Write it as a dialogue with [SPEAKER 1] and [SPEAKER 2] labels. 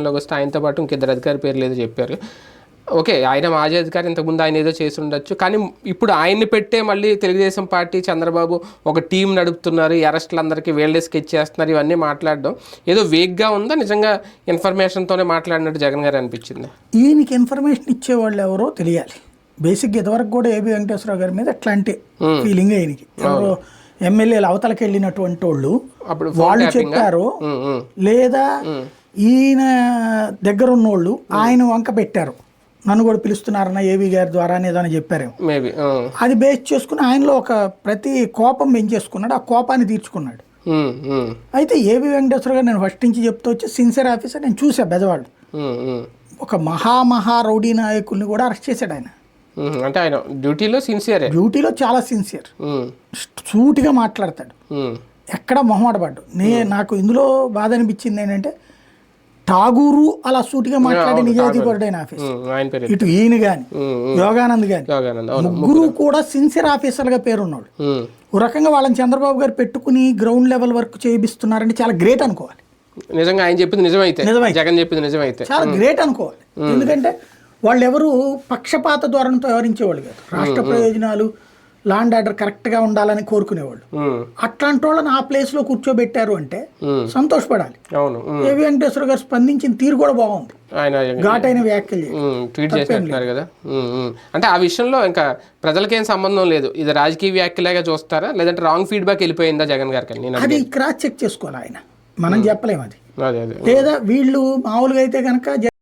[SPEAKER 1] అధికారంలోకి వస్తే ఆయనతో పాటు ఇంకిద్దరు అధికారి పేర్లు ఏదో చెప్పారు. ఓకే, ఆయన మాజీ అధికారి, ఇంతకుముందు ఆయన ఏదో చేసి ఉండొచ్చు, కానీ ఇప్పుడు ఆయన్ని పెట్టే మళ్ళీ తెలుగుదేశం పార్టీ చంద్రబాబు ఒక టీం నడుపుతున్నారు, అరెస్టులు అందరికీ వీళ్ళే స్కెచ్ చేస్తున్నారు, ఇవన్నీ మాట్లాడడం ఏదో వేగ్గా ఉందా, నిజంగా ఇన్ఫర్మేషన్తోనే మాట్లాడినట్టు జగన్ గారు అనిపించింది?
[SPEAKER 2] ఈయనకి ఇన్ఫర్మేషన్ ఇచ్చేవాళ్ళు ఎవరో తెలియాలి. బేసిక్గా ఇదివరకు కూడా ఏబి వెంకటేశ్వరరావు గారి మీద అట్లాంటి ఫీలింగ్ ఆయనకి. ఎవరో ఎమ్మెల్యేలు అవతలకి వెళ్ళినటువంటి వాళ్ళు చెప్పారు, లేదా ఈయన దగ్గర ఉన్నోళ్ళు ఆయన వంక పెట్టారు, నన్ను కూడా పిలుస్తున్నారన్న ఏబీ గారి ద్వారా ఏదైనా చెప్పారేమో. అది బేస్ చేసుకుని ఆయనలో ఒక ప్రతి కోపం పెంచేసుకున్నాడు, ఆ కోపాన్ని తీర్చుకున్నాడు. అయితే ఏబి వెంకటేశ్వర గారు నేను ఫస్ట్ నుంచి చెప్తూ వచ్చి సిన్సియర్ ఆఫీసర్. నేను చూసా బెజవాళ్ళు ఒక మహా రౌడీ నాయకుల్ని కూడా అరెస్ట్ చేశాడు ఆయన.
[SPEAKER 1] అంటే ఆయన డ్యూటీలో చాలా సిన్సియర్, సూటిగా మాట్లాడతాడు, ఎక్కడ మొహమాటపడ్డు. నాకు ఇందులో బాధ అనిపించింది ఏంటంటే ఠాగూరు అలా సూటిగా మాట్లాడే నిజాయితీపరుడైన ఆఫీసర్. ఇటు ఈయన కానీ యోగానంద్ కానీ ముగ్గురు కూడా సిన్సియర్ ఆఫీసర్గా పేరున్నాడు. ఓ రకంగా వాళ్ళని చంద్రబాబు గారు పెట్టుకుని గ్రౌండ్ లెవెల్ వర్క్ చేయిస్తున్నారంటే చాలా గ్రేట్ అనుకోవాలి. నిజంగా ఆయన చెప్పింది నిజమైతే, జగన్ చెప్పింది నిజమైతే చాలా
[SPEAKER 2] గ్రేట్ అనుకోవాలి. ఎందుకంటే వాళ్ళు ఎవరు పక్షపాత ధోరణితో వ్యవహరించేవాళ్ళు కాదు. రాష్ట్ర ప్రయోజనాలు, లాండ్ ఆర్డర్ కరెక్ట్గా ఉండాలని కోరుకునేవాళ్ళు. అట్లాంటి వాళ్ళని ఆ ప్లేస్లో కూర్చోబెట్టారు అంటే సంతోషపడాలి. ఏబి వెంకటేశ్వర గారు స్పందించిన తీరు కూడా బాగుంది, ఘాటైన వ్యాఖ్యలు
[SPEAKER 1] ట్వీట్ చేసినట్టున్నారు కదా. అంటే ఆ విషయంలో ఇంకా ప్రజలకేం సంబంధం లేదు, ఇది రాజకీయ వ్యాఖ్యలాగా చూస్తారా, లేదంటే రాంగ్ ఫీడ్బ్యాక్ వెళ్ళిపోయిందా జగన్ గారికి?
[SPEAKER 2] అది క్రాస్ చెక్ చేసుకోవాలి ఆయన, మనం చెప్పలేము అది. లేదా వీళ్ళు మామూలుగా అయితే కనుక